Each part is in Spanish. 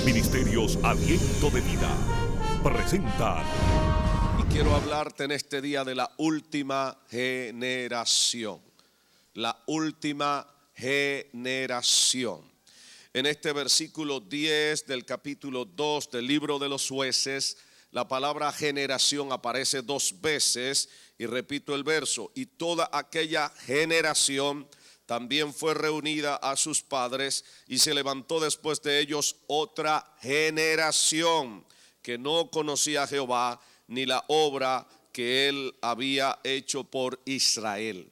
Ministerios Aliento de Vida presentan. Y quiero hablarte en este día de la última generación. La última generación. En este versículo 10 del capítulo 2 del libro de los Jueces, la palabra generación aparece 2 veces y repito el verso: y toda aquella generación también fue reunida a sus padres, y se levantó después de ellos otra generación que no conocía a Jehová ni la obra que él había hecho por Israel.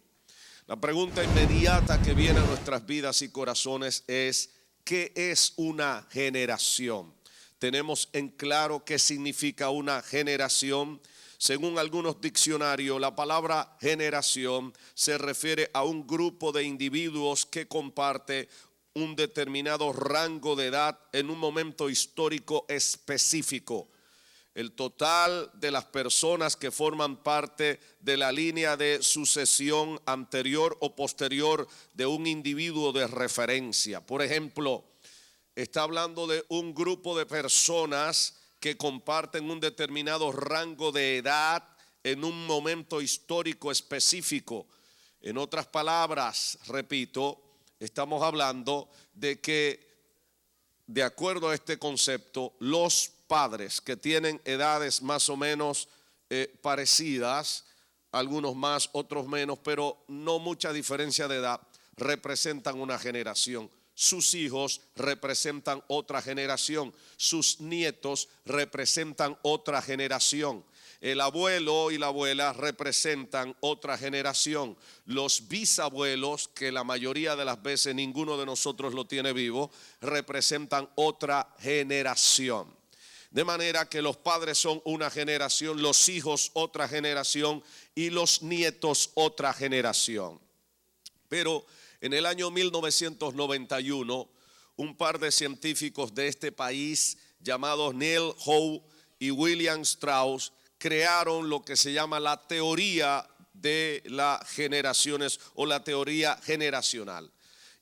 La pregunta inmediata que viene a nuestras vidas y corazones es: ¿qué es una generación? ¿Tenemos en claro qué significa una generación? Según algunos diccionarios, la palabra generación se refiere a un grupo de individuos que comparte un determinado rango de edad en un momento histórico específico. El total de las personas que forman parte de la línea de sucesión anterior o posterior de un individuo de referencia. Por ejemplo, está hablando de un grupo de personas que comparten un determinado rango de edad en un momento histórico específico. En otras palabras, repito, estamos hablando de que, de acuerdo a este concepto, los padres que tienen edades más o menos parecidas, algunos más, otros menos, pero no mucha diferencia de edad, representan una generación. Sus hijos representan otra generación, sus nietos representan otra generación. El abuelo y la abuela representan otra generación. Los bisabuelos, que la mayoría de las veces ninguno de nosotros lo tiene vivo, representan otra generación. De manera que los padres son una generación, los hijos otra generación y los nietos otra generación. Pero en el año 1991, un par de científicos de este país llamados Neil Howe y William Strauss crearon lo que se llama la teoría de las generaciones o la teoría generacional.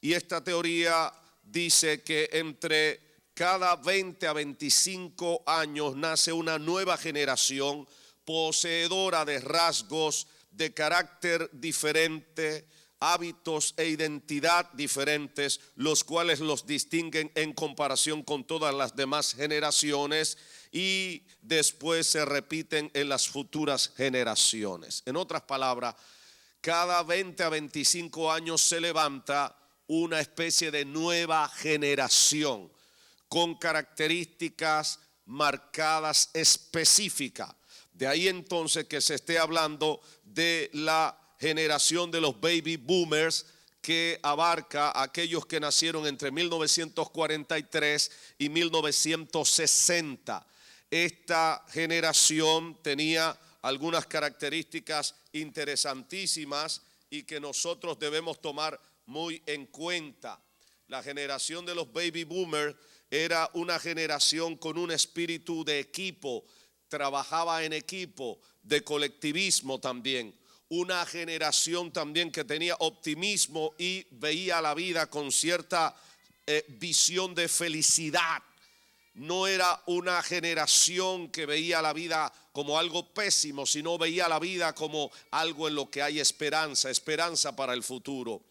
Y esta teoría dice que entre cada 20 a 25 años nace una nueva generación poseedora de rasgos de carácter diferente, hábitos e identidad diferentes, los cuales los distinguen en comparación con todas las demás generaciones y después se repiten en las futuras generaciones. En otras palabras, cada 20 a 25 años se levanta una especie de nueva generación con características marcadas específicas. De ahí entonces que se esté hablando de la generación de los baby boomers, que abarca a aquellos que nacieron entre 1943 y 1960. Esta generación tenía algunas características interesantísimas y que nosotros debemos tomar muy en cuenta. La generación de los baby boomers era una generación con un espíritu de equipo, trabajaba en equipo, de colectivismo también. Una generación también que tenía optimismo y veía la vida con cierta visión de felicidad. No era una generación que veía la vida como algo pésimo, sino veía la vida como algo en lo que hay esperanza, esperanza para el futuro.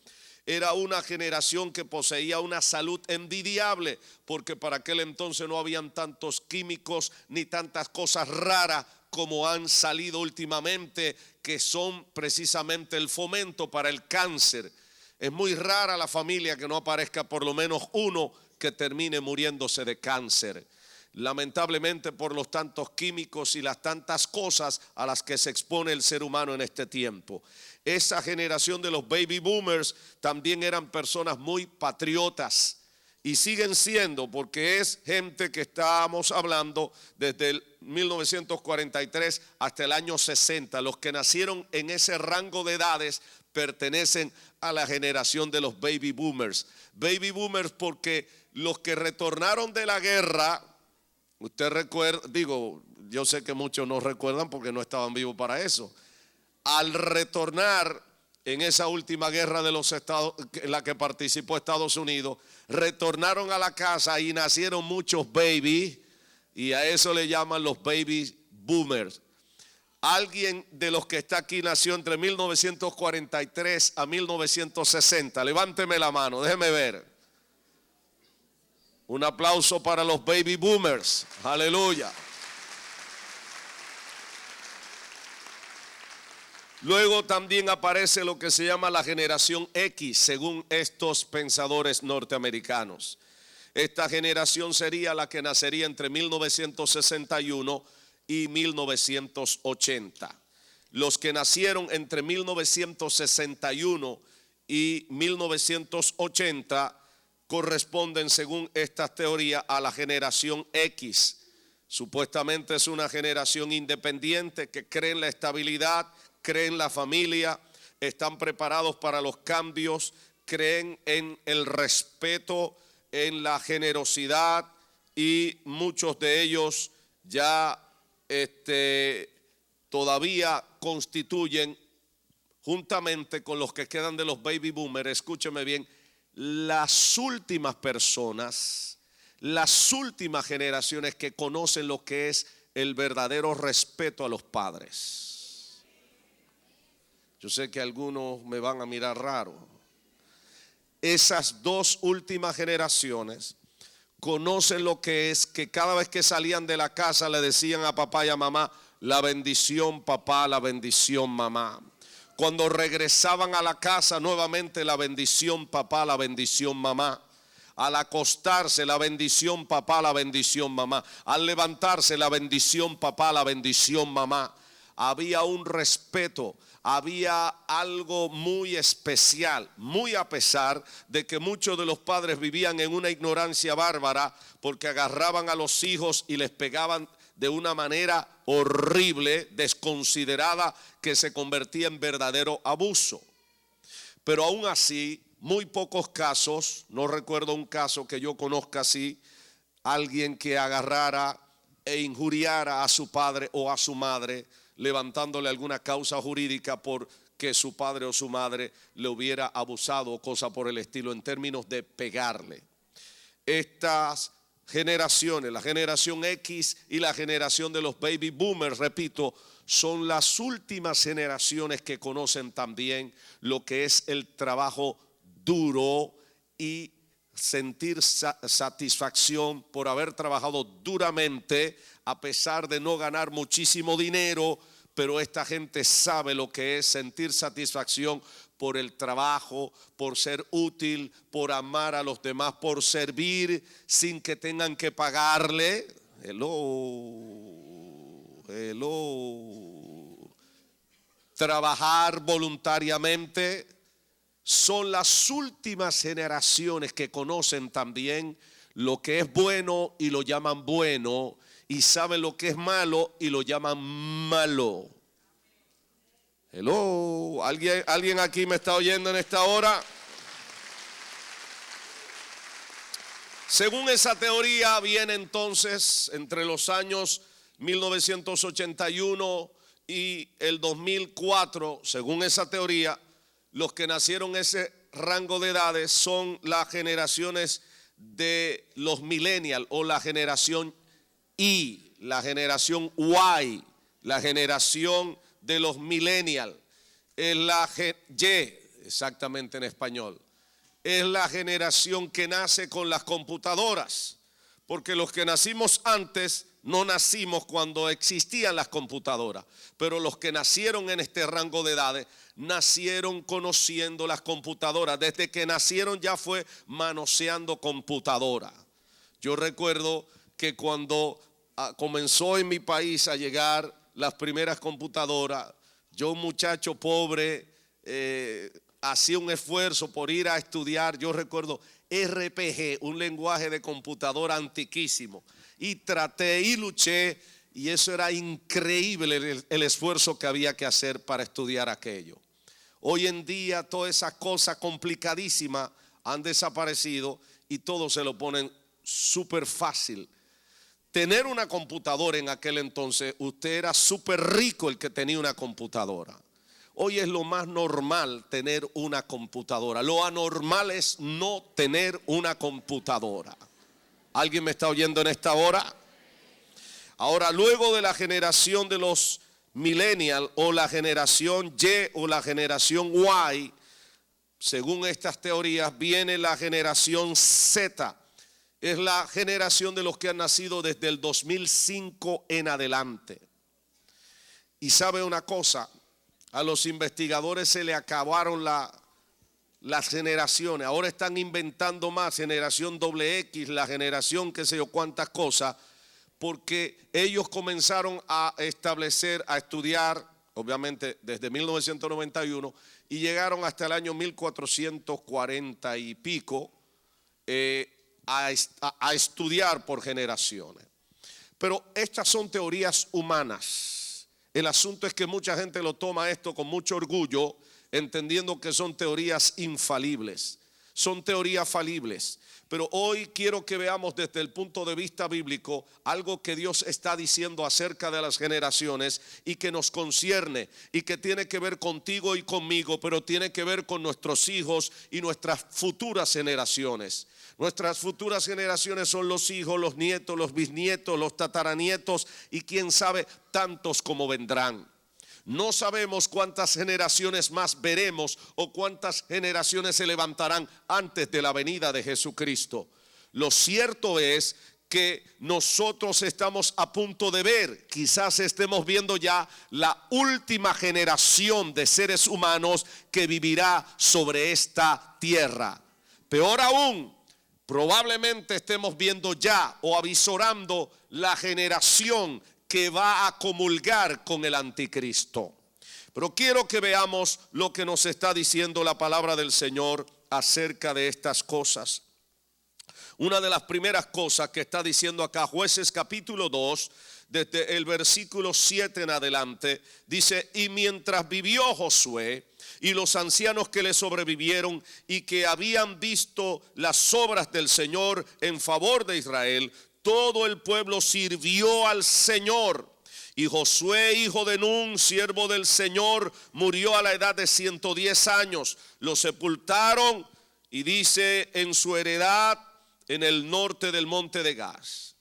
Era una generación que poseía una salud envidiable, porque para aquel entonces no habían tantos químicos ni tantas cosas raras como han salido últimamente, que son precisamente el fomento para el cáncer. Es muy rara la familia que no aparezca por lo menos uno que termine muriéndose de cáncer. Lamentablemente, por los tantos químicos y las tantas cosas a las que se expone el ser humano en este tiempo. Esa generación de los baby boomers también eran personas muy patriotas y siguen siendo, porque es gente que estábamos hablando desde el 1943 hasta el año 60. Los que nacieron en ese rango de edades pertenecen a la generación de los baby boomers. Baby boomers porque los que retornaron de la guerra, usted recuerda, yo sé que muchos no recuerdan porque no estaban vivos para eso. Al retornar en esa última guerra de los Estados, en la que participó Estados Unidos, retornaron a la casa y nacieron muchos babies, y a eso le llaman los baby boomers. Alguien de los que está aquí nació entre 1943 a 1960. Levánteme la mano, déjeme ver. Un aplauso para los baby boomers. Aleluya. Luego también aparece lo que se llama la generación X, según estos pensadores norteamericanos. Esta generación sería la que nacería entre 1961 y 1980. Los que nacieron entre 1961 y 1980 corresponden, según estas teorías, a la generación X. Supuestamente es una generación independiente que cree en la estabilidad, creen en la familia, están preparados para los cambios, creen en el respeto, en la generosidad, y muchos de ellos ya todavía constituyen, juntamente con los que quedan de los baby boomers, escúcheme bien, las últimas personas, las últimas generaciones que conocen lo que es el verdadero respeto a los padres. Yo sé que algunos me van a mirar raro. Esas dos últimas generaciones conocen lo que es que cada vez que salían de la casa le decían a papá y a mamá: la bendición papá, la bendición mamá. Cuando regresaban a la casa nuevamente, la bendición papá, la bendición mamá. Al acostarse, la bendición papá, la bendición mamá. Al levantarse, la bendición papá, la bendición mamá. Había un respeto, había algo muy especial, muy a pesar de que muchos de los padres vivían en una ignorancia bárbara, porque agarraban a los hijos y les pegaban de una manera horrible, desconsiderada, que se convertía en verdadero abuso. Pero aún así, muy pocos casos, no recuerdo un caso que yo conozca así, alguien que agarrara e injuriara a su padre o a su madre, levantándole alguna causa jurídica porque su padre o su madre le hubiera abusado o cosa por el estilo, en términos de pegarle. Estas generaciones, la generación X y la generación de los baby boomers, repito, son las últimas generaciones que conocen también lo que es el trabajo duro y sentir satisfacción por haber trabajado duramente, a pesar de no ganar muchísimo dinero. Pero esta gente sabe lo que es sentir satisfacción por el trabajo, por ser útil, por amar a los demás, por servir sin que tengan que pagarle. Trabajar voluntariamente. Son las últimas generaciones que conocen también lo que es bueno y lo llaman bueno, y saben lo que es malo y lo llaman malo. Hello, ¿alguien aquí me está oyendo en esta hora? Según esa teoría, viene entonces entre los años 1981 y el 2004, según esa teoría, los que nacieron en ese rango de edades son las generaciones de los millennials o la generación Y, la generación Y, la generación de los millennials. Es la Y, exactamente en español. Es la generación que nace con las computadoras, porque los que nacimos antes no nacimos cuando existían las computadoras, pero los que nacieron en este rango de edades nacieron conociendo las computadoras. Desde que nacieron ya fue manoseando computadora. Yo recuerdo que cuando comenzó en mi país a llegar las primeras computadoras, yo, un muchacho pobre, hacía un esfuerzo por ir a estudiar. Yo recuerdo RPG, un lenguaje de computadora antiquísimo, y traté y luché, y eso era increíble el esfuerzo que había que hacer para estudiar aquello. Hoy en día todas esas cosas complicadísimas han desaparecido y todo se lo ponen súper fácil. Tener una computadora en aquel entonces, usted era súper rico el que tenía una computadora. hoy es lo más normal tener una computadora. Lo anormal es no tener una computadora. ¿Alguien me está oyendo en esta hora? Ahora, luego de la generación de los millennials o la generación Y o la generación Y, según estas teorías, viene la generación Z. Es la generación de los que han nacido desde el 2005 en adelante. Y sabe una cosa, a los investigadores se le acabaron las generaciones. Ahora están inventando más, generación XX, la generación qué sé yo cuántas cosas, porque ellos comenzaron a establecer, a estudiar, obviamente desde 1991, y llegaron hasta el año 1440 y pico a estudiar por generaciones. Pero estas son teorías humanas. El asunto es que mucha gente lo toma esto con mucho orgullo, entendiendo que son teorías infalibles, son teorías falibles. Pero hoy quiero que veamos desde el punto de vista bíblico algo que Dios está diciendo acerca de las generaciones y que nos concierne y que tiene que ver contigo y conmigo, pero tiene que ver con nuestros hijos y nuestras futuras generaciones. Nuestras futuras generaciones son los hijos, los nietos, los bisnietos, los tataranietos y quién sabe tantos como vendrán. No sabemos cuántas generaciones más veremos o cuántas generaciones se levantarán antes de la venida de Jesucristo. Lo cierto es que nosotros estamos a punto de ver, quizás estemos viendo ya la última generación de seres humanos que vivirá sobre esta tierra. Peor aún, probablemente estemos viendo ya o avisorando la generación que va a comulgar con el anticristo. Pero quiero que veamos lo que nos está diciendo la palabra del Señor acerca de estas cosas. Una de las primeras cosas que está diciendo acá, Jueces capítulo 2, desde el versículo 7 en adelante, dice: y mientras vivió Josué y los ancianos que le sobrevivieron y que habían visto las obras del Señor en favor de Israel, todo el pueblo sirvió al Señor. Y Josué, hijo de Nun, siervo del Señor, murió a la edad de 110 años. Lo sepultaron, y dice, en su heredad en el norte del monte de Gaz.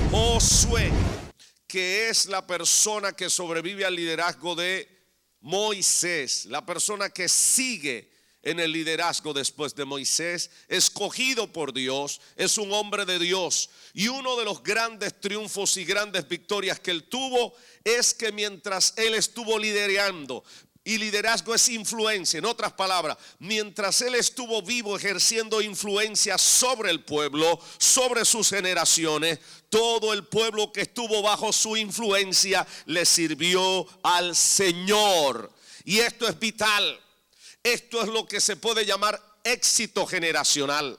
Josué, que es la persona que sobrevive al liderazgo de Moisés, la persona que sigue en el liderazgo después de Moisés, escogido por Dios, es un hombre de Dios. Y uno de los grandes triunfos y grandes victorias que él tuvo es que mientras él estuvo liderando, y liderazgo es influencia, en otras palabras, mientras él estuvo vivo ejerciendo influencia sobre el pueblo, sobre sus generaciones, todo el pueblo que estuvo bajo su influencia le sirvió al Señor. Y esto es vital. Esto es lo que se puede llamar éxito generacional.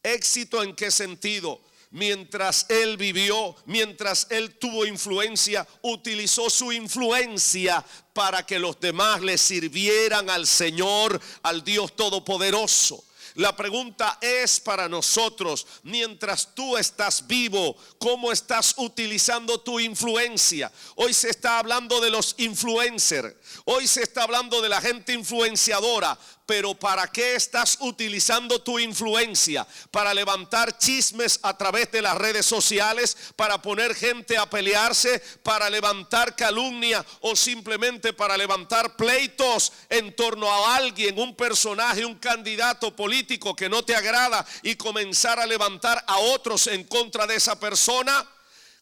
¿Éxito en qué sentido? Mientras él vivió, mientras él tuvo influencia, utilizó su influencia para que los demás le sirvieran al Señor, al Dios Todopoderoso. La pregunta es para nosotros, mientras tú estás vivo, ¿cómo estás utilizando tu influencia? Hoy se está hablando de los influencers, hoy se está hablando de la gente influenciadora. Pero ¿para qué estás utilizando tu influencia? ¿Para levantar chismes a través de las redes sociales? ¿Para poner gente a pelearse? ¿Para levantar calumnia? ¿O simplemente para levantar pleitos en torno a alguien, un personaje, un candidato político que no te agrada y comenzar a levantar a otros en contra de esa persona?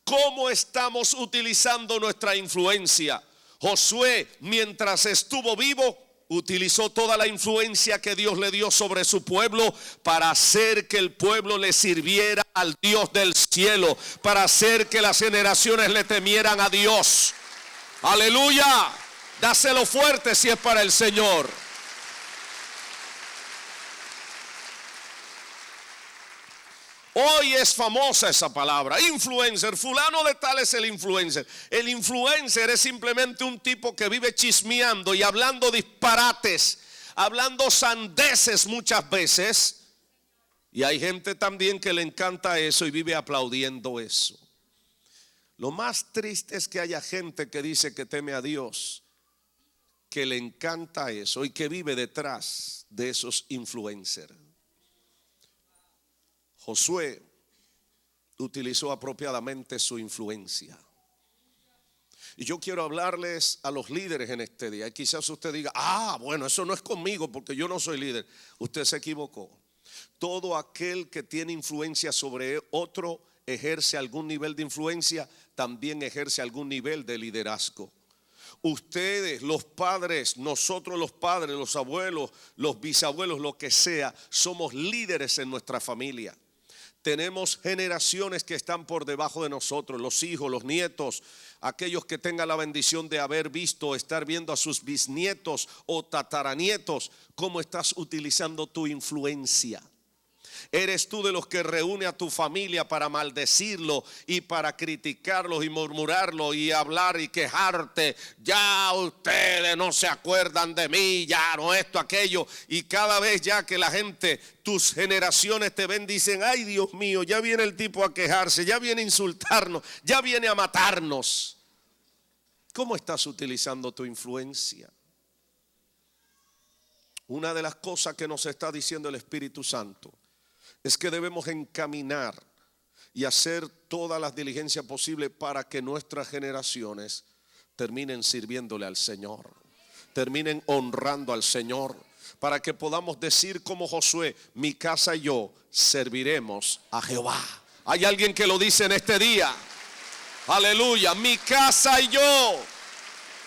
¿Cómo estamos utilizando nuestra influencia? Josué, mientras estuvo vivo, utilizó toda la influencia que Dios le dio sobre su pueblo para hacer que el pueblo le sirviera al Dios del cielo, para hacer que las generaciones le temieran a Dios. Aleluya, dáselo fuerte si es para el Señor. Hoy es famosa esa palabra, influencer, fulano de tal es el influencer. El influencer es simplemente un tipo que vive chismeando y hablando disparates, hablando sandeces muchas veces. Y hay gente también que le encanta eso y vive aplaudiendo eso. Lo más triste es que haya gente que dice que teme a Dios que le encanta eso y que vive detrás de esos influencers. Josué utilizó apropiadamente su influencia. Y yo quiero hablarles a los líderes en este día. Y quizás usted diga, bueno, eso no es conmigo porque yo no soy líder. Usted se equivocó. Todo aquel que tiene influencia sobre otro ejerce algún nivel de influencia, también ejerce algún nivel de liderazgo. Ustedes, los padres, nosotros los padres, los abuelos, los bisabuelos, lo que sea, somos líderes en nuestra familia. Tenemos generaciones que están por debajo de nosotros, los hijos, los nietos, aquellos que tengan la bendición de haber visto, estar viendo a sus bisnietos o tataranietos. ¿Cómo estás utilizando tu influencia? ¿Eres tú de los que reúne a tu familia para maldecirlo y para criticarlos y murmurarlo y hablar y quejarte? Ya ustedes no se acuerdan de mí, ya no esto, aquello. Y cada vez ya que la gente, tus generaciones te ven, dicen, ay Dios mío, ya viene el tipo a quejarse, ya viene a insultarnos, ya viene a matarnos. ¿Cómo estás utilizando tu influencia? Una de las cosas que nos está diciendo el Espíritu Santo es que debemos encaminar y hacer todas las diligencias posibles para que nuestras generaciones terminen sirviéndole al Señor, terminen honrando al Señor, para que podamos decir como Josué, mi casa y yo serviremos a Jehová. ¿Hay alguien que lo dice en este día? Aleluya, mi casa y yo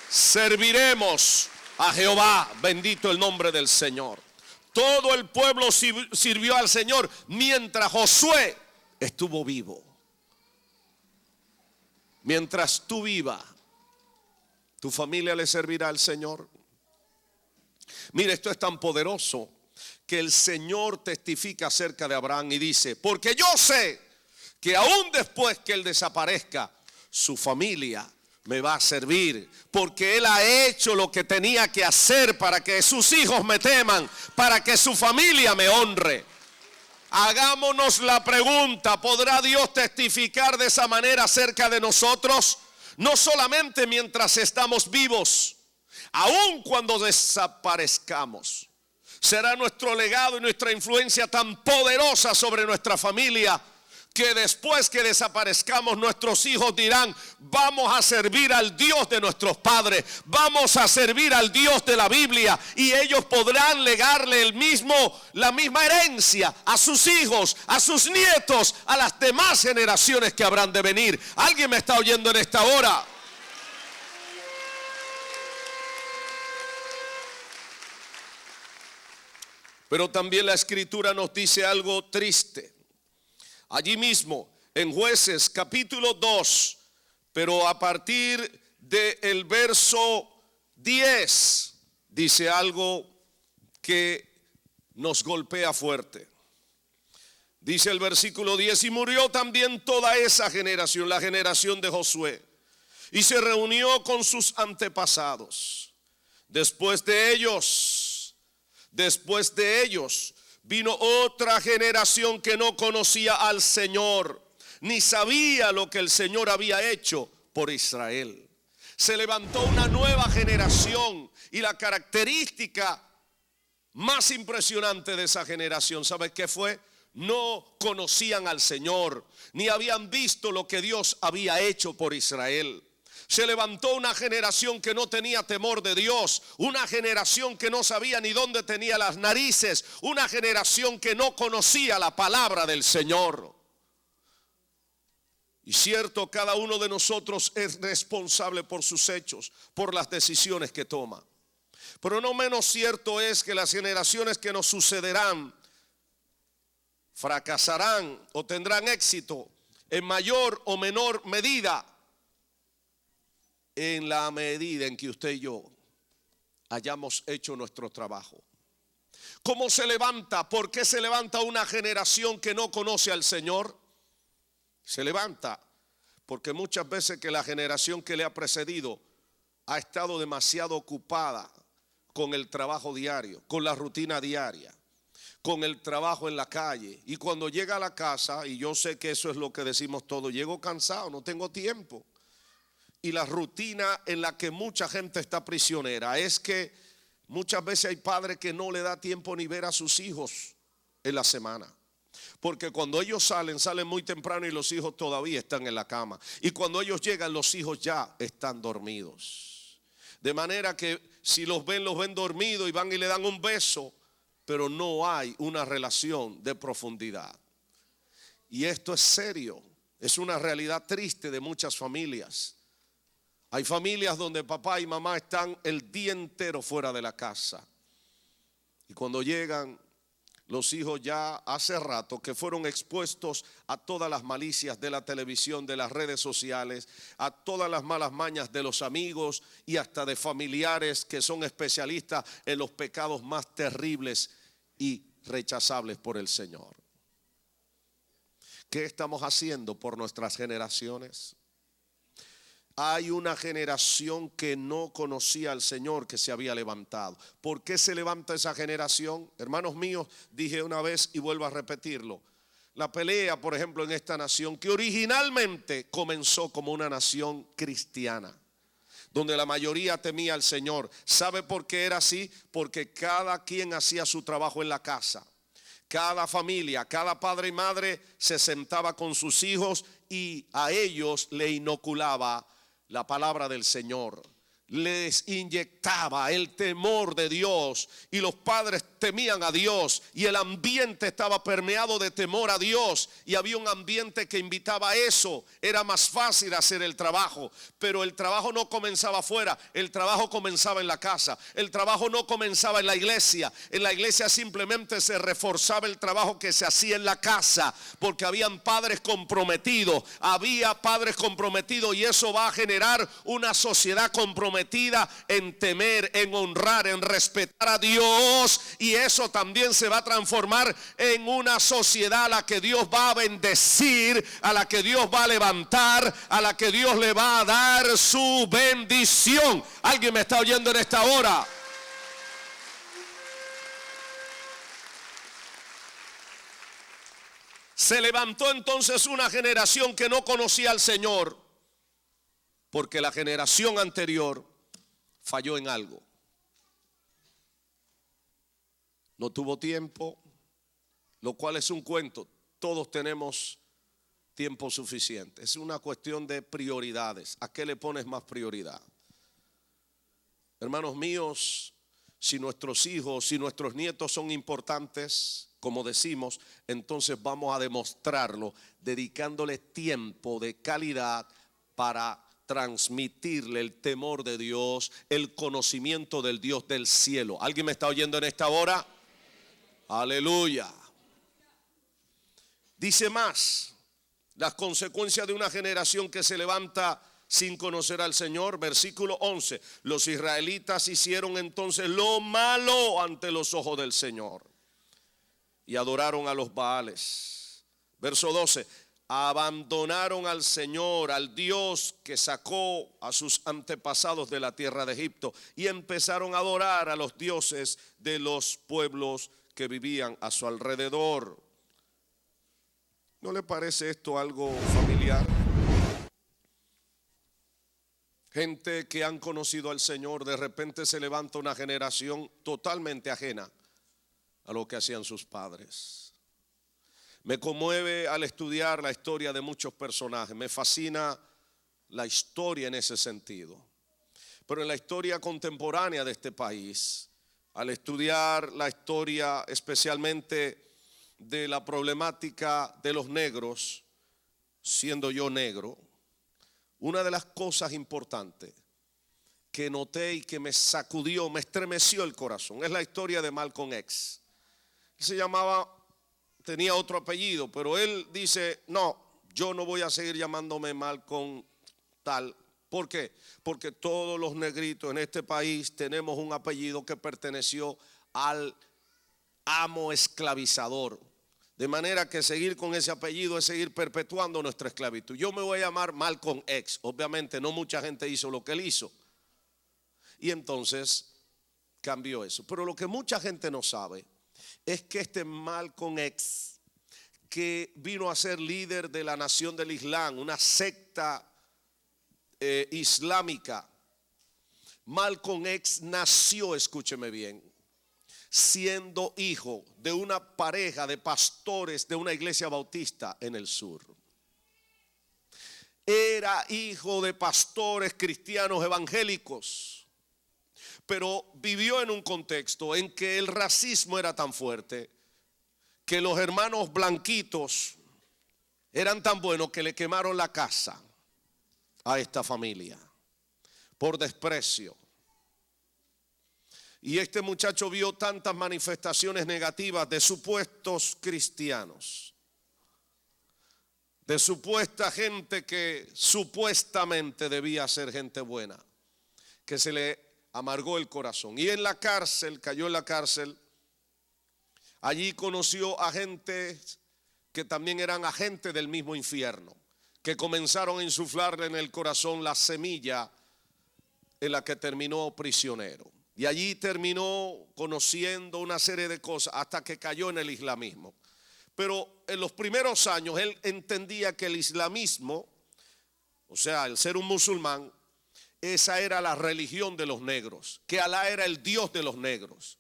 serviremos a Jehová. Bendito el nombre del Señor. Todo el pueblo sirvió al Señor mientras Josué estuvo vivo. Mientras tú vivas, ¿tu familia le servirá al Señor? Mire, esto es tan poderoso que el Señor testifica acerca de Abraham y dice, porque yo sé que aún después que él desaparezca, su familia me va a servir, porque él ha hecho lo que tenía que hacer para que sus hijos me teman, para que su familia me honre. Hagámonos la pregunta, ¿podrá Dios testificar de esa manera acerca de nosotros? No solamente mientras estamos vivos, aun cuando desaparezcamos. Será nuestro legado y nuestra influencia tan poderosa sobre nuestra familia que después que desaparezcamos, nuestros hijos dirán, vamos a servir al Dios de nuestros padres, vamos a servir al Dios de la Biblia, y ellos podrán legarle la misma herencia a sus hijos, a sus nietos, a las demás generaciones que habrán de venir. ¿Alguien me está oyendo en esta hora? Pero también la Escritura nos dice algo triste. Allí mismo, en Jueces capítulo 2, pero a partir del verso 10, dice algo que nos golpea fuerte. Dice el versículo 10, y murió también toda esa generación, la generación de Josué, y se reunió con sus antepasados. Después de ellos, vino otra generación que no conocía al Señor, ni sabía lo que el Señor había hecho por Israel. Se levantó una nueva generación, y la característica más impresionante de esa generación, ¿sabe qué fue? No conocían al Señor, ni habían visto lo que Dios había hecho por Israel. Se levantó una generación que no tenía temor de Dios, una generación que no sabía ni dónde tenía las narices, una generación que no conocía la palabra del Señor. Y cierto, cada uno de nosotros es responsable por sus hechos, por las decisiones que toma. Pero no menos cierto es que las generaciones que nos sucederán fracasarán o tendrán éxito en mayor o menor medida, en la medida en que usted y yo hayamos hecho nuestro trabajo. ¿Cómo se levanta? ¿Por qué se levanta una generación que no conoce al Señor? Se levanta porque muchas veces que la generación que le ha precedido ha estado demasiado ocupada con el trabajo diario, con la rutina diaria, con el trabajo en la calle, y cuando llega a la casa, y yo sé que eso es lo que decimos todos, llego cansado, no tengo tiempo. y la rutina en la que mucha gente está prisionera es que muchas veces hay padres que no le da tiempo ni ver a sus hijos en la semana. Porque cuando ellos salen muy temprano y los hijos todavía están en la cama. Y cuando ellos llegan, los hijos ya están dormidos. De manera que si los ven dormidos y van y le dan un beso, pero no hay una relación de profundidad. Y esto es serio, es una realidad triste de muchas familias. Hay familias donde papá y mamá están el día entero fuera de la casa. Y cuando llegan, los hijos ya hace rato que fueron expuestos a todas las malicias de la televisión, de las redes sociales, a todas las malas mañas de los amigos y hasta de familiares que son especialistas en los pecados más terribles y rechazables por el Señor. ¿Qué estamos haciendo por nuestras generaciones? Hay una generación que no conocía al Señor que se había levantado. ¿Por qué se levanta esa generación? Hermanos míos, dije una vez y vuelvo a repetirlo. La pelea, por ejemplo, en esta nación que originalmente comenzó como una nación cristiana, donde la mayoría temía al Señor. ¿Sabe por qué era así? Porque cada quien hacía su trabajo en la casa. Cada familia, cada padre y madre se sentaba con sus hijos y a ellos le inoculaba la palabra del Señor. Les inyectaba el temor de Dios y los padres temían a Dios y el ambiente estaba permeado de temor a Dios y había un ambiente que invitaba a eso. Era más fácil hacer el trabajo, pero el trabajo no comenzaba afuera, el trabajo comenzaba en la casa, el trabajo no comenzaba en la iglesia simplemente se reforzaba el trabajo que se hacía en la casa, porque había padres comprometidos y eso va a generar una sociedad comprometida en temer, en honrar, en respetar a Dios, y eso también se va a transformar en una sociedad a la que Dios va a bendecir, a la que Dios va a levantar, a la que Dios le va a dar su bendición. ¿Alguien me está oyendo en esta hora? Se levantó entonces una generación que no conocía al Señor, porque la generación anterior falló en algo. No tuvo tiempo, lo cual es un cuento. Todos tenemos tiempo suficiente. Es una cuestión de prioridades. ¿A qué le pones más prioridad? Hermanos míos, si nuestros hijos, si nuestros nietos son importantes, como decimos, entonces vamos a demostrarlo dedicándole tiempo de calidad para transmitirle el temor de Dios, el conocimiento del Dios del cielo. ¿Alguien me está oyendo en esta hora? Aleluya. Dice más, las consecuencias de una generación que se levanta sin conocer al Señor. Versículo 11. Los israelitas hicieron entonces lo malo ante los ojos del Señor y adoraron a los Baales. Verso 12. Abandonaron al Señor, al Dios que sacó a sus antepasados de la tierra de Egipto, y empezaron a adorar a los dioses de los pueblos que vivían a su alrededor. ¿No le parece esto algo familiar? Gente que han conocido al Señor, de repente se levanta una generación totalmente ajena a lo que hacían sus padres. Me conmueve al estudiar la historia de muchos personajes. Me fascina la historia en ese sentido. Pero en la historia contemporánea de este país, al estudiar la historia especialmente de la problemática de los negros, siendo yo negro, una de las cosas importantes que noté y que me sacudió, me estremeció el corazón, es la historia de Malcolm X. Se llamaba... tenía otro apellido, pero él dice, no, yo no voy a seguir llamándome Malcolm tal. ¿Por qué? Porque todos los negritos en este país tenemos un apellido que perteneció al amo esclavizador. De manera que seguir con ese apellido es seguir perpetuando nuestra esclavitud. Yo me voy a llamar Malcolm X. Obviamente no mucha gente hizo lo que él hizo. Y entonces cambió eso. Pero lo que mucha gente no sabe es que este Malcolm X, que vino a ser líder de la nación del Islam, una secta islámica. Malcolm X nació, escúcheme bien, siendo hijo de una pareja de pastores de una iglesia bautista en el sur. Era hijo de pastores cristianos evangélicos, pero vivió en un contexto en que el racismo era tan fuerte que los hermanos blanquitos eran tan buenos que le quemaron la casa a esta familia por desprecio. Y este muchacho vio tantas manifestaciones negativas de supuestos cristianos, de supuesta gente que supuestamente debía ser gente buena, que se le amargó el corazón. Y en la cárcel, cayó en la cárcel. Allí conoció a gente que también eran agentes del mismo infierno, que comenzaron a insuflarle en el corazón la semilla en la que terminó prisionero. Y allí terminó conociendo una serie de cosas hasta que cayó en el islamismo. Pero en los primeros años él entendía que el islamismo, o sea, el ser un musulmán, esa era la religión de los negros, que Alá era el Dios de los negros.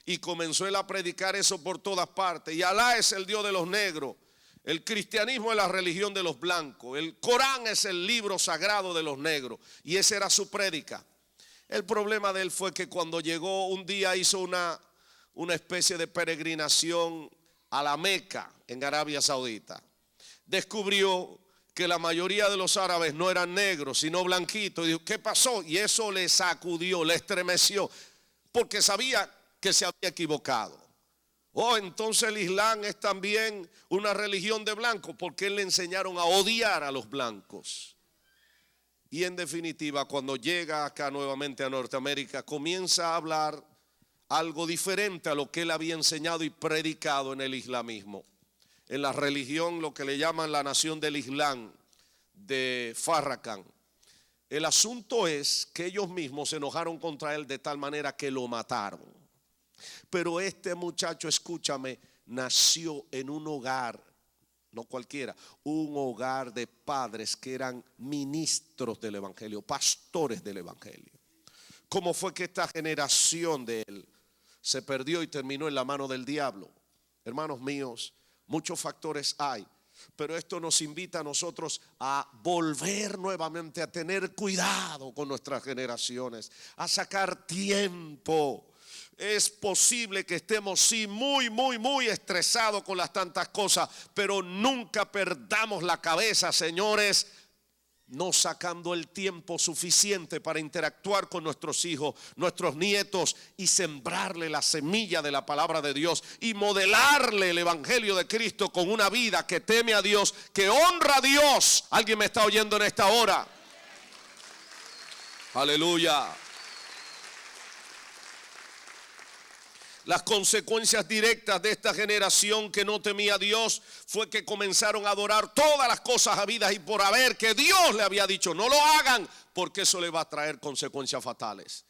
Y comenzó él a predicar eso por todas partes. Y Alá es el Dios de los negros. El cristianismo es la religión de los blancos. El Corán es el libro sagrado de los negros. Y esa era su prédica. El problema de él fue que cuando llegó un día hizo una especie de peregrinación a la Meca en Arabia Saudita. Descubrió que la mayoría de los árabes no eran negros sino blanquitos. Y dijo, ¿qué pasó? Y eso le sacudió, le estremeció, porque sabía que se había equivocado. Oh, entonces el Islam es también una religión de blancos, porque le enseñaron a odiar a los blancos. Y en definitiva, cuando llega acá nuevamente a Norteamérica, comienza a hablar algo diferente a lo que él había enseñado y predicado en el islamismo. En la religión, lo que le llaman la nación del Islam, de Farrakhan. El asunto es que ellos mismos se enojaron contra él de tal manera que lo mataron. Pero este muchacho, escúchame, nació en un hogar, no cualquiera, un hogar de padres que eran ministros del evangelio, pastores del evangelio. ¿Cómo fue que esta generación de él se perdió y terminó en la mano del diablo? Hermanos míos, muchos factores hay, pero esto nos invita a nosotros a volver nuevamente a tener cuidado con nuestras generaciones, a sacar tiempo. Es posible que estemos sí muy estresados con las tantas cosas, pero nunca perdamos la cabeza, señores, no sacando el tiempo suficiente para interactuar con nuestros hijos, nuestros nietos, y sembrarle la semilla de la palabra de Dios y modelarle el evangelio de Cristo con una vida que teme a Dios, que honra a Dios. ¿Alguien me está oyendo en esta hora? Aleluya. Las consecuencias directas de esta generación que no temía a Dios fue que comenzaron a adorar todas las cosas habidas y por haber que Dios le había dicho no lo hagan, porque eso le va a traer consecuencias fatales.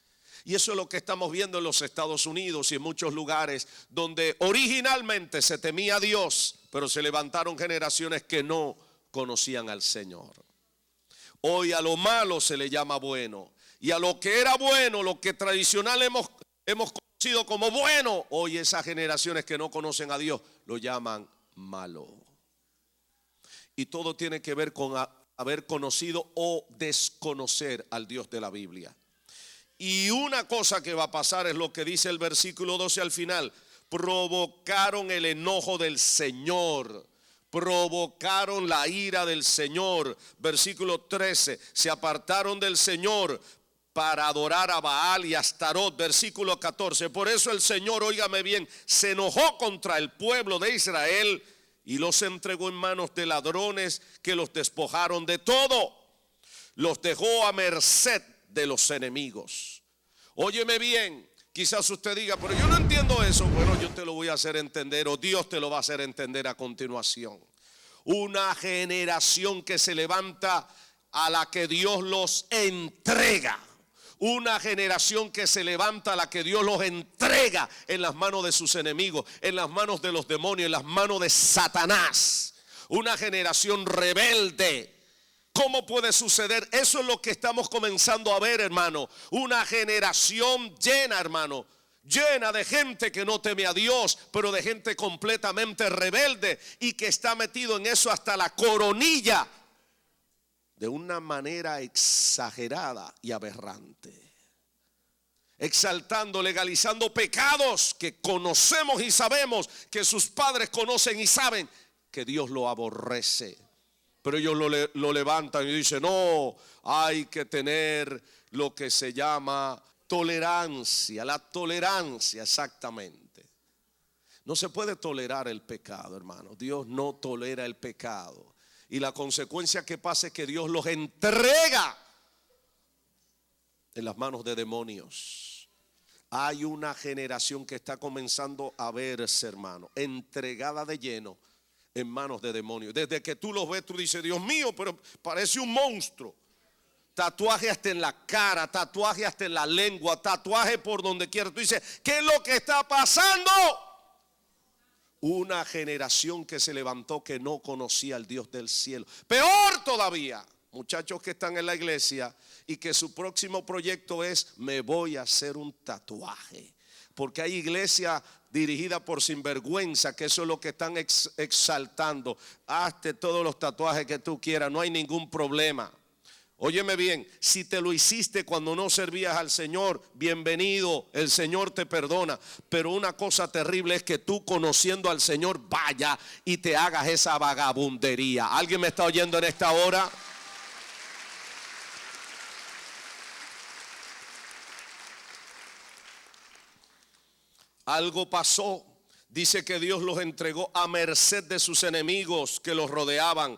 Y eso es lo que estamos viendo en los Estados Unidos y en muchos lugares donde originalmente se temía a Dios, pero se levantaron generaciones que no conocían al Señor. Hoy a lo malo se le llama bueno, y a lo que era bueno, lo que tradicional hemos conocido como bueno, hoy esas generaciones que no conocen a Dios lo llaman malo. Y todo tiene que ver con haber conocido o desconocer al Dios de la Biblia. Y una cosa que va a pasar es lo que dice el versículo 12 al final: provocaron el enojo del Señor, provocaron la ira del Señor. Versículo 13, se apartaron del Señor para adorar a Baal y a Astarot. Versículo 14, por eso el Señor, óigame bien, se enojó contra el pueblo de Israel y los entregó en manos de ladrones que los despojaron de todo. Los dejó a merced de los enemigos. Óyeme bien, quizás usted diga, pero yo no entiendo eso. Bueno, yo te lo voy a hacer entender, o Dios te lo va a hacer entender a continuación. Una generación que se levanta a la que Dios los entrega. Una generación que se levanta a la que Dios los entrega en las manos de sus enemigos, en las manos de los demonios, en las manos de Satanás. Una generación rebelde ¿Cómo puede suceder? Eso es lo que estamos comenzando a ver, hermano. Una generación llena, hermano. Llena de gente que no teme a Dios, pero de gente completamente rebelde y que está metido en eso hasta la coronilla de una manera exagerada y aberrante. Exaltando, legalizando pecados que conocemos y sabemos, que sus padres conocen y saben que Dios lo aborrece. Pero ellos lo levantan y dicen, no, hay que tener lo que se llama tolerancia, la tolerancia exactamente. No se puede tolerar el pecado, hermano. Dios no tolera el pecado. Y la consecuencia que pasa es que Dios los entrega en las manos de demonios. Hay una generación que está comenzando a verse, hermano, entregada de lleno en manos de demonios. Desde que tú los ves, tú dices, Dios mío, pero parece un monstruo. Tatuaje hasta en la cara, tatuaje hasta en la lengua, tatuaje por donde quiera. Tú dices, ¿qué es lo que está pasando? Una generación que se levantó que no conocía al Dios del cielo. Peor todavía, muchachos que están en la iglesia y que su próximo proyecto es, me voy a hacer un tatuaje. Porque hay iglesia dirigida por sinvergüenza, que eso es lo que están exaltando. Hazte todos los tatuajes que tú quieras, no hay ningún problema. Óyeme bien, si te lo hiciste cuando no servías al Señor, bienvenido, el Señor te perdona. Pero una cosa terrible es que tú, conociendo al Señor, vaya y te hagas esa vagabundería. ¿Alguien me está oyendo en esta hora? Algo pasó. Dice que Dios los entregó a merced de sus enemigos que los rodeaban,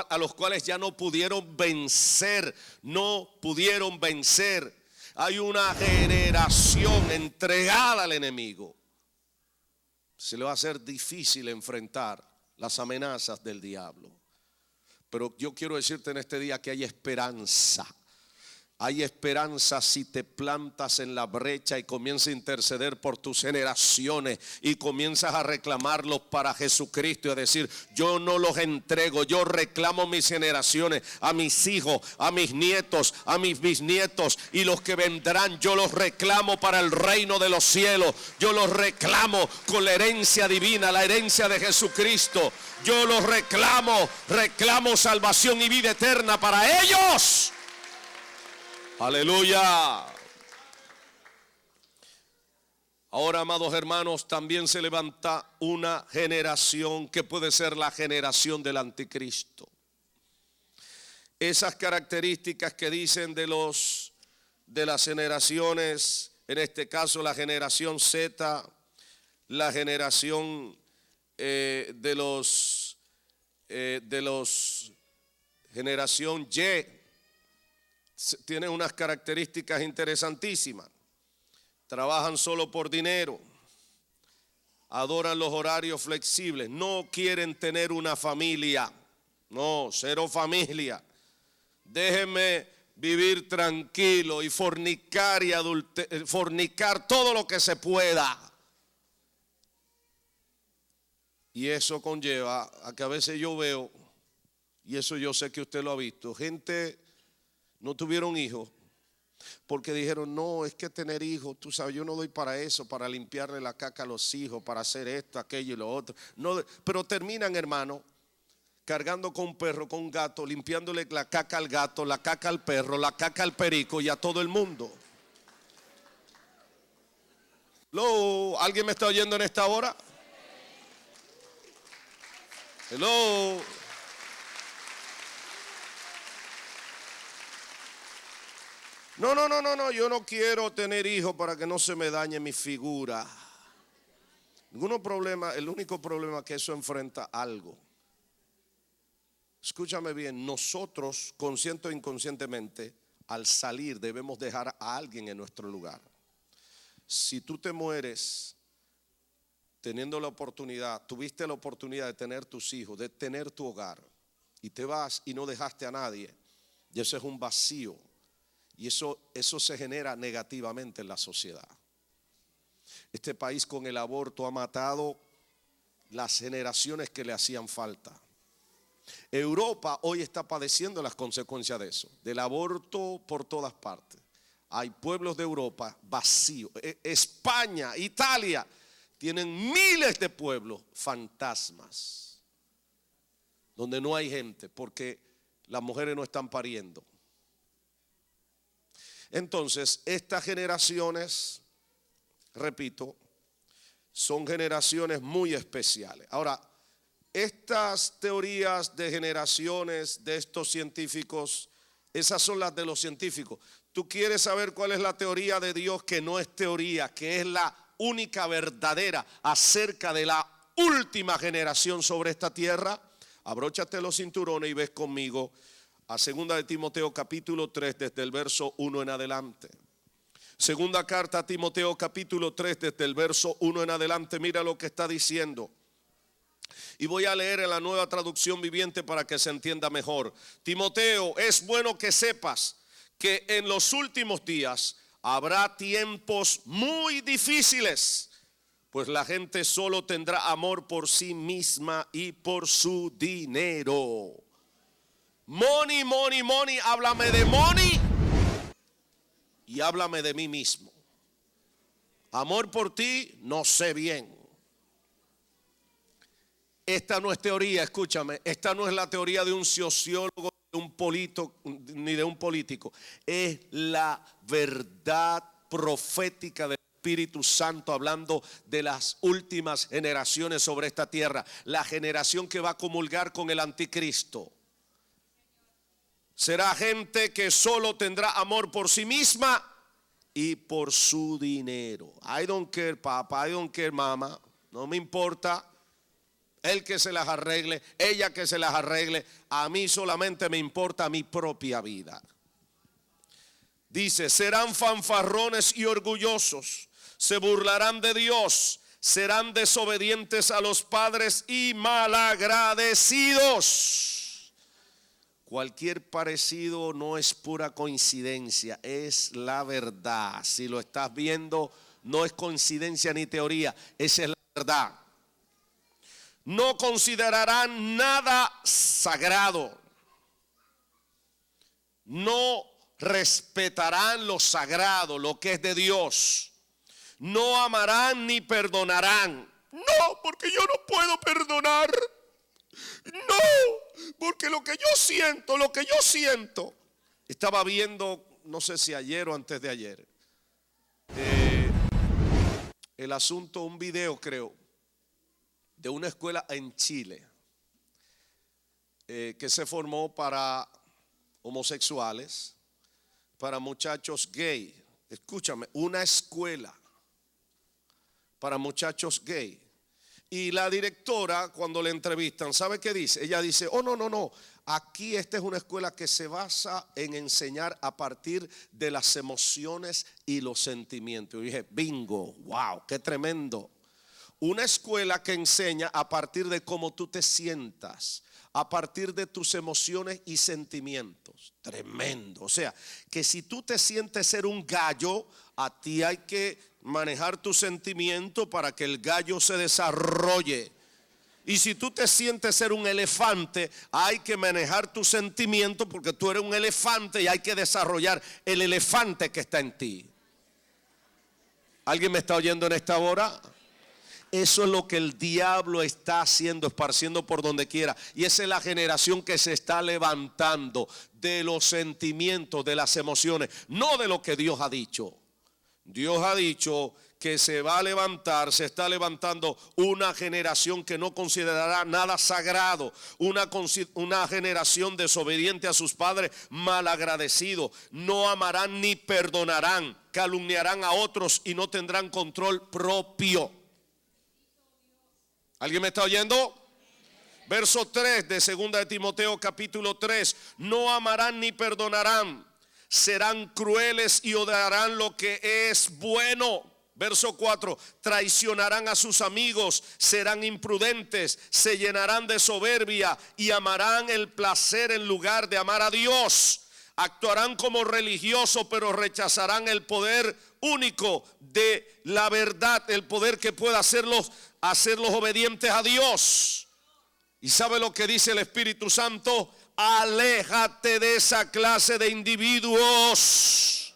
a los cuales ya no pudieron vencer. No pudieron vencer. Hay una generación entregada al enemigo. Se le va a hacer difícil enfrentar las amenazas del diablo. Pero yo quiero decirte en este día que hay esperanza. Hay esperanza si te plantas en la brecha y comienzas a interceder por tus generaciones y comienzas a reclamarlos para Jesucristo y a decir, yo no los entrego, yo reclamo mis generaciones, a mis hijos, a mis nietos, a mis bisnietos y los que vendrán, yo los reclamo para el reino de los cielos. Yo los reclamo con la herencia divina, la herencia de Jesucristo. Yo los reclamo salvación y vida eterna para ellos. Aleluya. Ahora, amados hermanos, también se levanta una generación que puede ser la generación del anticristo. Esas características que dicen de las generaciones, en este caso la generación Z, la generación generación Y, tienen unas características interesantísimas. Trabajan solo por dinero, adoran los horarios flexibles, no quieren tener una familia, no, cero familia. Déjenme vivir tranquilo y fornicar fornicar todo lo que se pueda. Y eso conlleva a que a veces yo veo, y eso yo sé que usted lo ha visto, gente no tuvieron hijos porque dijeron, no, es que tener hijos, tú sabes, yo no doy para eso, para limpiarle la caca a los hijos, para hacer esto, aquello y lo otro. No, pero terminan, hermano, cargando con un perro, con un gato, limpiándole la caca al gato, la caca al perro, la caca al perico y a todo el mundo. ¿Alguien me está oyendo en esta hora? Hello. No, yo no quiero tener hijos para que no se me dañe mi figura. El único problema es que eso enfrenta algo. Escúchame bien, nosotros, consciente o inconscientemente, al salir debemos dejar a alguien en nuestro lugar. Si tú te mueres teniendo la oportunidad, tuviste la oportunidad de tener tus hijos, de tener tu hogar, y te vas y no dejaste a nadie, y eso es un vacío. Y eso se genera negativamente en la sociedad. Este país con el aborto ha matado las generaciones que le hacían falta. Europa hoy está padeciendo las consecuencias de eso, del aborto por todas partes. Hay pueblos de Europa vacíos. España, Italia, tienen miles de pueblos fantasmas, donde no hay gente, porque las mujeres no están pariendo. Entonces, estas generaciones, repito, son generaciones muy especiales. Ahora, estas teorías de generaciones de estos científicos, esas son las de los científicos. ¿Tú quieres saber cuál es la teoría de Dios, que no es teoría, que es la única verdadera acerca de la última generación sobre esta tierra? Abróchate los cinturones y ves conmigo a 2 de Timoteo capítulo 3 desde el verso 1 en adelante. Segunda carta a Timoteo capítulo 3 desde el verso 1 en adelante. Mira lo que está diciendo. Y voy a leer en la Nueva Traducción Viviente para que se entienda mejor. Timoteo, es bueno que sepas que en los últimos días habrá tiempos muy difíciles, pues la gente solo tendrá amor por sí misma y por su dinero. Money, money, money, háblame de money y háblame de mí mismo. Amor por ti, no sé bien. Esta no es teoría, escúchame, esta no es la teoría de un sociólogo, de un político, ni de un político. Es la verdad profética del Espíritu Santo, hablando de las últimas generaciones sobre esta tierra. La generación que va a comulgar con el anticristo. Será gente que solo tendrá amor por sí misma y por su dinero. I don't care, papá, I don't care, mamá. No me importa. Él que se las arregle, ella que se las arregle. A mí solamente me importa mi propia vida. Dice, serán fanfarrones y orgullosos, se burlarán de Dios, serán desobedientes a los padres y malagradecidos. Cualquier parecido no es pura coincidencia, es la verdad. Si lo estás viendo, no es coincidencia ni teoría, esa es la verdad. No considerarán nada sagrado. No respetarán lo sagrado, lo que es de Dios. No amarán ni perdonarán. No, porque yo no puedo perdonar. No, porque lo que yo siento. Estaba viendo, no sé si ayer o antes de ayer, el asunto, un video creo, de una escuela en Chile que se formó para homosexuales, para muchachos gay. Escúchame, una escuela para muchachos gay. Y la directora, cuando le entrevistan, ¿sabe qué dice? Ella dice, oh no, aquí esta es una escuela que se basa en enseñar a partir de las emociones y los sentimientos. Y dije, bingo, wow, qué tremendo. Una escuela que enseña a partir de cómo tú te sientas, a partir de tus emociones y sentimientos. Tremendo. O sea, que si tú te sientes ser un gallo, a ti hay que manejar tu sentimiento para que el gallo se desarrolle. Y si tú te sientes ser un elefante, hay que manejar tu sentimiento porque tú eres un elefante y hay que desarrollar el elefante que está en ti. ¿Alguien me está oyendo en esta hora? Eso es lo que el diablo está haciendo, esparciendo por donde quiera. Y esa es la generación que se está levantando de los sentimientos, de las emociones, no de lo que Dios ha dicho. Dios ha dicho que se va a levantar, se está levantando una generación que no considerará nada sagrado, una generación desobediente a sus padres, malagradecidos, no amarán ni perdonarán, calumniarán a otros y no tendrán control propio. ¿Alguien me está oyendo? Verso 3 de 2 de Timoteo capítulo 3. No amarán ni perdonarán, serán crueles y odiarán lo que es bueno. Verso 4, traicionarán a sus amigos, serán imprudentes, se llenarán de soberbia y amarán el placer en lugar de amar a Dios. Actuarán como religiosos, pero rechazarán el poder único de la verdad, el poder que pueda hacerlos obedientes a Dios. ¿Y sabe lo que dice el Espíritu Santo? Aléjate de esa clase de individuos.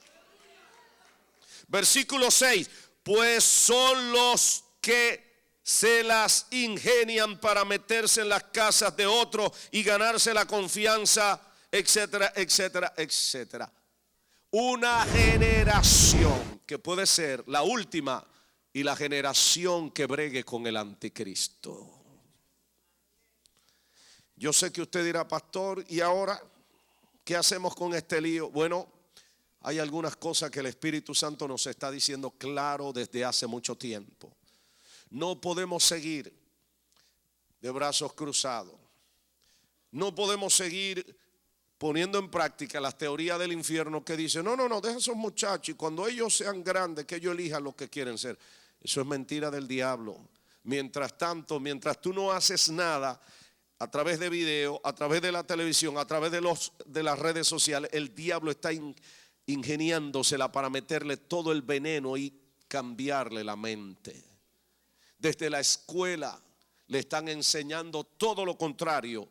Versículo 6. Pues son los que se las ingenian para meterse en las casas de otros y ganarse la confianza, etcétera, etcétera, etcétera. Una generación que puede ser la última y la generación que bregue con el anticristo. Yo sé que usted dirá, pastor, ¿y ahora qué hacemos con este lío? Bueno, hay algunas cosas que el Espíritu Santo nos está diciendo claro desde hace mucho tiempo. No podemos seguir de brazos cruzados. No podemos seguir poniendo en práctica las teorías del infierno que dicen, no, deja a esos muchachos y cuando ellos sean grandes que ellos elijan lo que quieren ser. Eso es mentira del diablo. Mientras tanto, mientras tú no haces nada, a través de video, a través de la televisión, a través de las redes sociales, el diablo está ingeniándosela para meterle todo el veneno y cambiarle la mente. Desde la escuela le están enseñando todo lo contrario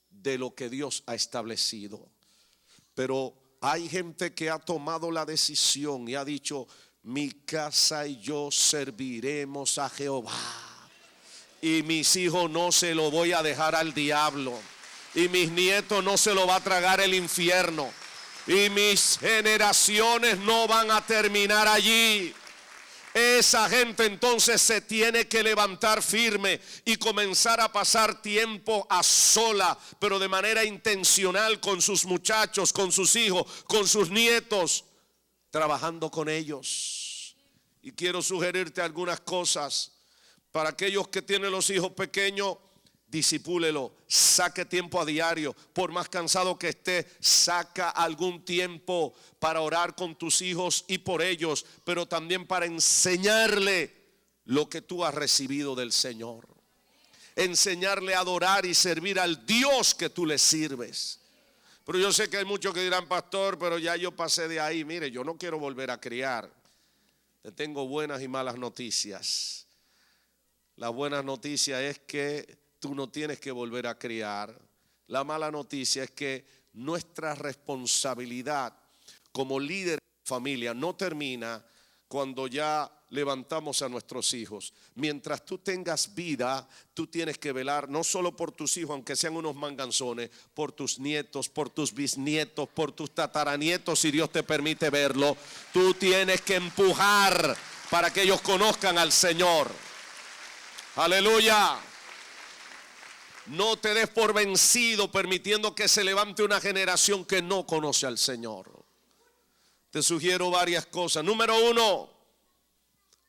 de lo que Dios ha establecido. Pero hay gente que ha tomado la decisión y ha dicho, mi casa y yo serviremos a Jehová. Y mis hijos no se lo voy a dejar al diablo. Y mis nietos no se lo va a tragar el infierno. Y mis generaciones no van a terminar allí. Esa gente entonces se tiene que levantar firme y comenzar a pasar tiempo a sola, pero de manera intencional con sus muchachos, con sus hijos, con sus nietos, trabajando con ellos. Y quiero sugerirte algunas cosas. Para aquellos que tienen los hijos pequeños, disipúlelo, saque tiempo a diario. Por más cansado que esté, saca algún tiempo para orar con tus hijos y por ellos, pero también para enseñarle lo que tú has recibido del Señor. Enseñarle a adorar y servir al Dios que tú le sirves. Pero yo sé que hay muchos que dirán, pastor, pero ya yo pasé de ahí. Mire, yo no quiero volver a criar. Te tengo buenas y malas noticias. La buena noticia es que tú no tienes que volver a criar. La mala noticia es que nuestra responsabilidad como líder de familia no termina cuando ya levantamos a nuestros hijos. Mientras tú tengas vida, tú tienes que velar no solo por tus hijos, aunque sean unos manganzones, por tus nietos, por tus bisnietos, por tus tataranietos, si Dios te permite verlo. Tú tienes que empujar para que ellos conozcan al Señor. Aleluya. No te des por vencido permitiendo que se levante una generación que no conoce al Señor. Te sugiero varias cosas. Número 1,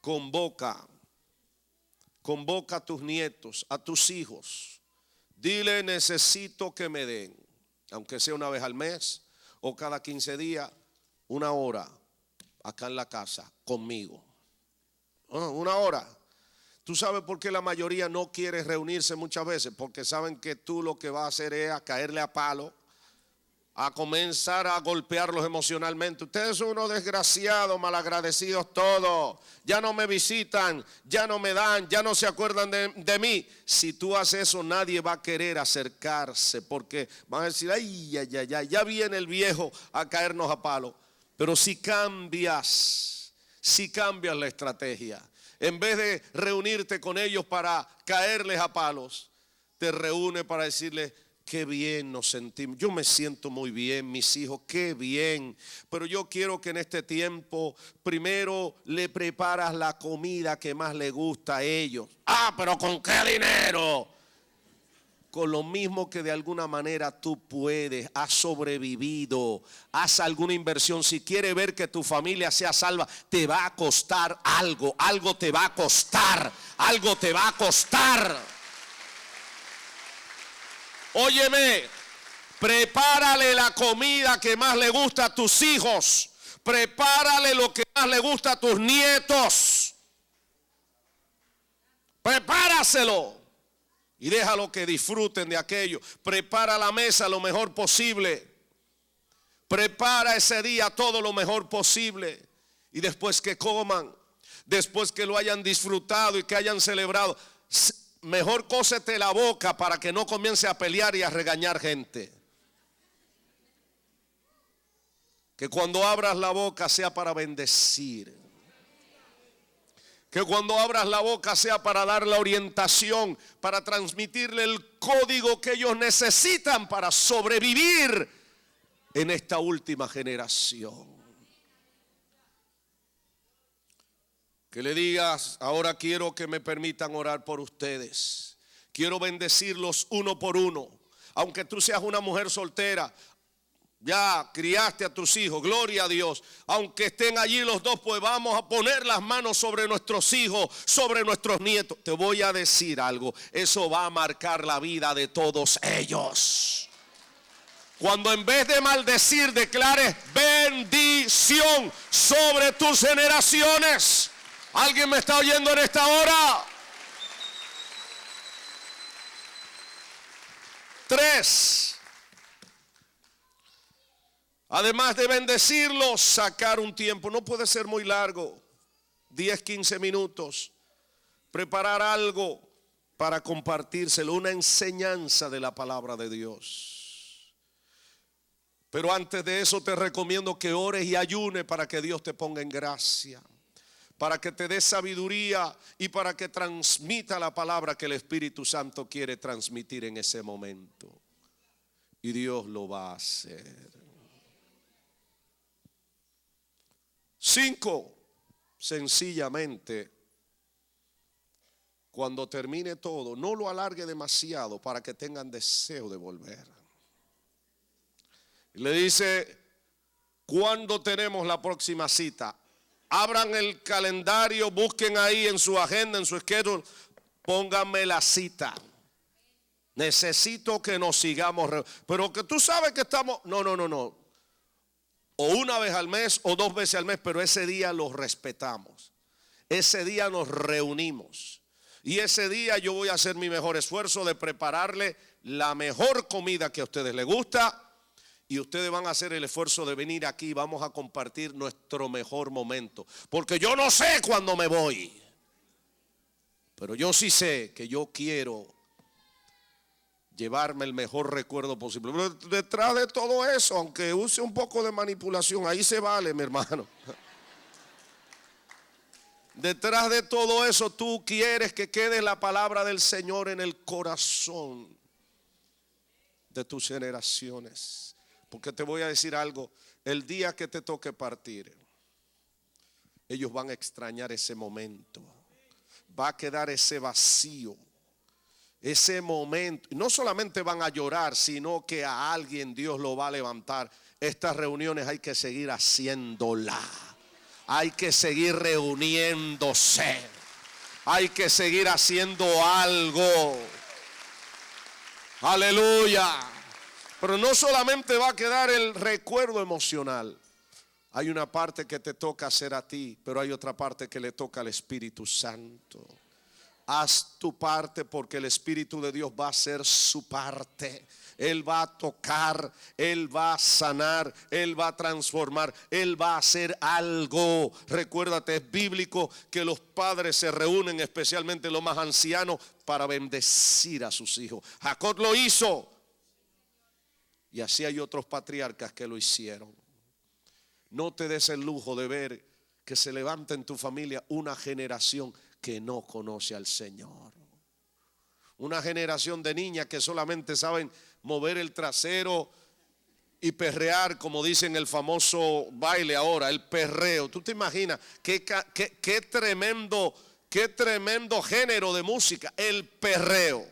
convoca a tus nietos, a tus hijos. Dile, necesito que me den, aunque sea una vez al mes o cada 15 días, una hora acá en la casa conmigo. Una hora. ¿Tú sabes por qué la mayoría no quiere reunirse muchas veces? Porque saben que tú lo que vas a hacer es a caerle a palo, a comenzar a golpearlos emocionalmente. Ustedes son unos desgraciados, malagradecidos todos. Ya no me visitan, ya no me dan, ya no se acuerdan de mí. Si tú haces eso, nadie va a querer acercarse porque van a decir, ay, ya viene el viejo a caernos a palo. Pero si cambias la estrategia, en vez de reunirte con ellos para caerles a palos, te reúne para decirles, qué bien nos sentimos. Yo me siento muy bien, mis hijos, qué bien. Pero yo quiero que en este tiempo primero le preparas la comida que más le gusta a ellos. Pero ¿con qué dinero? Con lo mismo que de alguna manera tú puedes, has sobrevivido, haz alguna inversión. Si quieres ver que tu familia sea salva, te va a costar algo te va a costar, algo te va a costar. Óyeme, prepárale la comida que más le gusta a tus hijos, prepárale lo que más le gusta a tus nietos, prepáraselo. Y déjalo que disfruten de aquello. Prepara la mesa lo mejor posible. Prepara ese día todo lo mejor posible. Y después que coman, después que lo hayan disfrutado y que hayan celebrado, mejor cósete la boca para que no comience a pelear y a regañar gente. Que cuando abras la boca sea para bendecir. Que cuando abras la boca sea para dar la orientación, para transmitirle el código que ellos necesitan para sobrevivir en esta última generación. Que le digas: ahora quiero que me permitan orar por ustedes. Quiero bendecirlos uno por uno. Aunque tú seas una mujer soltera, ya criaste a tus hijos, gloria a Dios. Aunque estén allí los dos, pues vamos a poner las manos sobre nuestros hijos, sobre nuestros nietos. Te voy a decir algo, eso va a marcar la vida de todos ellos. Cuando en vez de maldecir declares bendición sobre tus generaciones. ¿Alguien me está oyendo en esta hora? 3. Además de bendecirlos, sacar un tiempo. No puede ser muy largo, 10, 15 minutos. Preparar algo para compartírselo, una enseñanza de la palabra de Dios. Pero antes de eso te recomiendo que ores y ayunes para que Dios te ponga en gracia, para que te dé sabiduría y para que transmita la palabra que el Espíritu Santo quiere transmitir en ese momento. Y Dios lo va a hacer. 5, sencillamente, cuando termine todo, no lo alargue demasiado para que tengan deseo de volver. Le dice: ¿cuándo tenemos la próxima cita? Abran el calendario, busquen ahí en su agenda, en su schedule, pónganme la cita. Necesito que nos sigamos. Pero que tú sabes que estamos. No. O una vez al mes o 2 veces al mes, pero ese día lo respetamos. Ese día nos reunimos. Y ese día yo voy a hacer mi mejor esfuerzo de prepararle la mejor comida que a ustedes les gusta. Y ustedes van a hacer el esfuerzo de venir aquí y vamos a compartir nuestro mejor momento. Porque yo no sé cuándo me voy. Pero yo sí sé que yo quiero llevarme el mejor recuerdo posible. Pero detrás de todo eso, aunque use un poco de manipulación, ahí se vale, mi hermano. Detrás de todo eso, tú quieres que quede la palabra del Señor en el corazón de tus generaciones. Porque te voy a decir algo, el día que te toque partir, ellos van a extrañar ese momento. Va a quedar ese vacío, ese momento. No solamente van a llorar, sino que a alguien Dios lo va a levantar. Estas reuniones hay que seguir haciéndola. Hay que seguir reuniéndose. Hay que seguir haciendo algo. Aleluya. Pero no solamente va a quedar el recuerdo emocional. Hay una parte que te toca hacer a ti, pero hay otra parte que le toca al Espíritu Santo. Haz tu parte porque el Espíritu de Dios va a hacer su parte. Él va a tocar, Él va a sanar, Él va a transformar, Él va a hacer algo. Recuérdate, es bíblico que los padres se reúnen, especialmente los más ancianos, para bendecir a sus hijos. Jacob lo hizo. Y así hay otros patriarcas que lo hicieron. No te des el lujo de ver que se levanta en tu familia una generación que no conoce al Señor. Una generación de niñas que solamente saben mover el trasero y perrear, como dicen el famoso baile ahora, el perreo. ¿Tú te imaginas qué tremendo género de música? El perreo.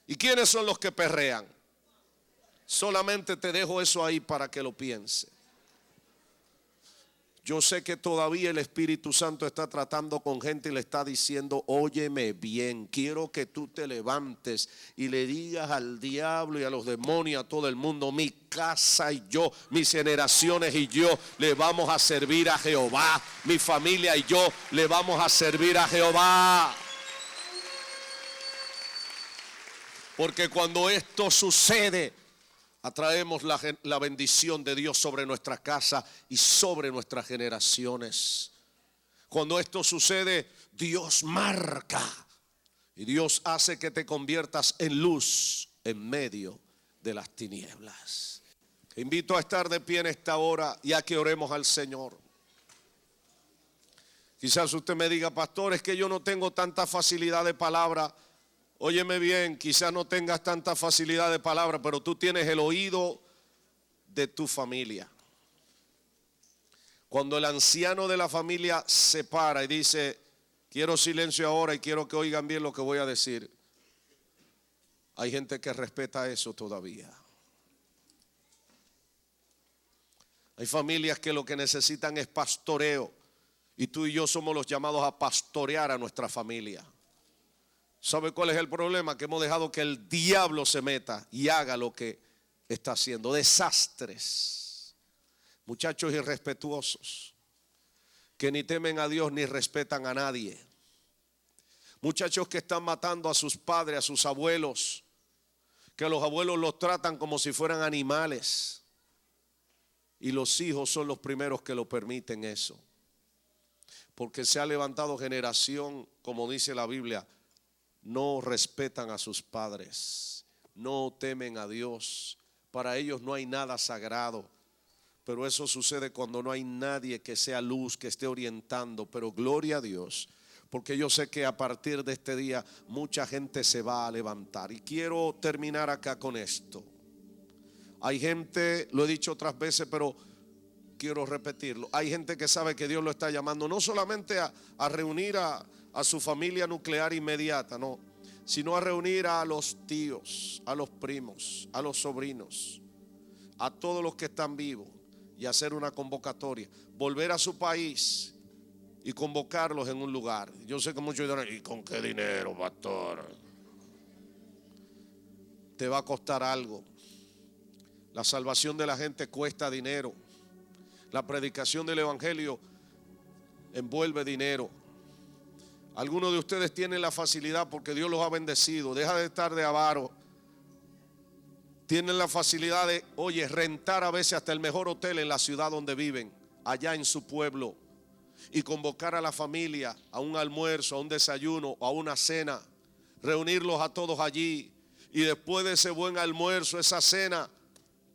¿Y quiénes son los que perrean? Solamente te dejo eso ahí para que lo piense. Yo sé que todavía el Espíritu Santo está tratando con gente y le está diciendo: óyeme bien, quiero que tú te levantes y le digas al diablo y a los demonios, a todo el mundo: mi casa y yo, mis generaciones y yo le vamos a servir a Jehová. Mi familia y yo le vamos a servir a Jehová. Porque cuando esto sucede, atraemos la bendición de Dios sobre nuestra casa y sobre nuestras generaciones. Cuando esto sucede, Dios marca Y Dios hace que te conviertas en luz en medio de las tinieblas. Te invito a estar de pie en esta hora y a que oremos al Señor. Quizás usted me diga, pastor, es que yo no tengo tanta facilidad de palabra. Óyeme bien, quizás no tengas tanta facilidad de palabra, pero tú tienes el oído de tu familia. Cuando el anciano de la familia se para y dice, quiero silencio ahora y quiero que oigan bien lo que voy a decir, hay gente que respeta eso todavía. Hay familias que lo que necesitan es pastoreo, y tú y yo somos los llamados a pastorear a nuestra familia. ¿Sabe cuál es el problema? Que hemos dejado que el diablo se meta y haga lo que está haciendo. Desastres. Muchachos irrespetuosos que ni temen a Dios ni respetan a nadie. Muchachos que están matando a sus padres, a sus abuelos, que los abuelos los tratan como si fueran animales. Y los hijos son los primeros que lo permiten eso. Porque se ha levantado generación, como dice la Biblia, no respetan a sus padres, no temen a Dios. Para ellos no hay nada sagrado. Pero eso sucede cuando no hay nadie que sea luz, que esté orientando. Pero gloria a Dios, porque yo sé que a partir de este día mucha gente se va a levantar. Y quiero terminar acá con esto. Hay gente, lo he dicho otras veces, pero quiero repetirlo. Hay gente que sabe que Dios lo está llamando no solamente a reunir a su familia nuclear inmediata, no, sino a reunir a los tíos, a los primos, a los sobrinos, a todos los que están vivos, y hacer una convocatoria, volver a su país y convocarlos en un lugar. Yo sé que muchos dirán, ¿y con qué dinero, pastor? Te va a costar algo. La salvación de la gente cuesta dinero. La predicación del evangelio envuelve dinero. Algunos de ustedes tienen la facilidad porque Dios los ha bendecido. Deja de estar de avaro. Tienen la facilidad de, oye, rentar a veces hasta el mejor hotel en la ciudad donde viven, allá en su pueblo, y convocar a la familia a un almuerzo, a un desayuno, a una cena, reunirlos a todos allí, y después de ese buen almuerzo, esa cena,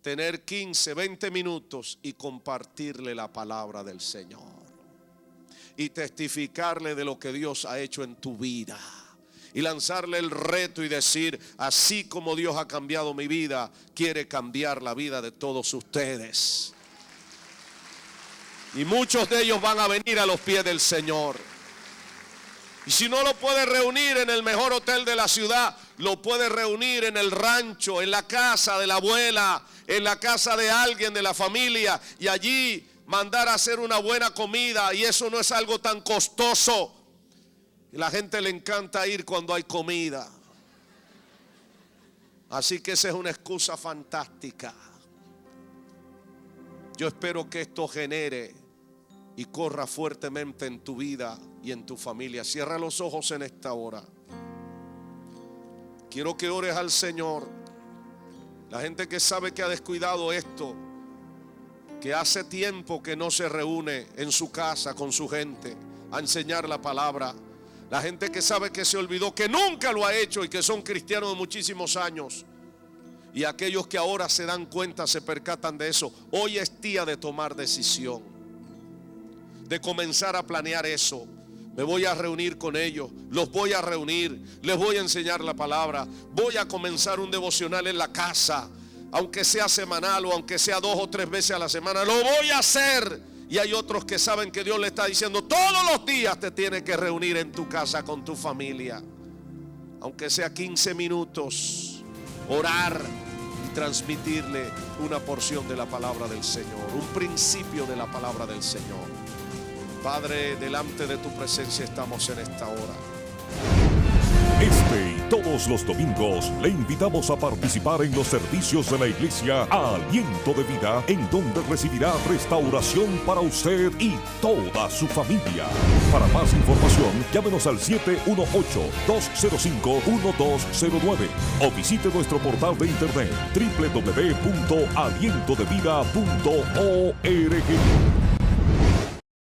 tener 15, 20 minutos y compartirle la palabra del Señor y testificarle de lo que Dios ha hecho en tu vida y lanzarle el reto y decir, así como Dios ha cambiado mi vida, quiere cambiar la vida de todos ustedes. Y muchos de ellos van a venir a los pies del Señor. Y si no lo puede reunir en el mejor hotel de la ciudad, lo puede reunir en el rancho, en la casa de la abuela, en la casa de alguien de la familia, y allí mandar a hacer una buena comida, y eso no es algo tan costoso. Y la gente le encanta ir cuando hay comida. Así que esa es una excusa fantástica. Yo espero que esto genere y corra fuertemente en tu vida y en tu familia. Cierra los ojos en esta hora. Quiero que ores al Señor. La gente que sabe que ha descuidado esto, que hace tiempo que no se reúne en su casa con su gente a enseñar la palabra. La gente que sabe que se olvidó, que nunca lo ha hecho y que son cristianos de muchísimos años. Y aquellos que ahora se dan cuenta, se percatan de eso. Hoy es día de tomar decisión, de comenzar a planear eso. Me voy a reunir con ellos, los voy a reunir, les voy a enseñar la palabra, voy a comenzar un devocional en la casa, aunque sea semanal o aunque sea 2 o 3 veces a la semana, lo voy a hacer. Y hay otros que saben que Dios le está diciendo, todos los días te tienes que reunir en tu casa con tu familia, aunque sea 15 minutos, orar y transmitirle una porción de la palabra del Señor, un principio de la palabra del Señor. Padre, delante de tu presencia estamos en esta hora. Este y todos los domingos le invitamos a participar en los servicios de la iglesia Aliento de Vida, en donde recibirá restauración para usted y toda su familia. Para más información, llámenos al 718-205-1209 o visite nuestro portal de internet www.alientodevida.org.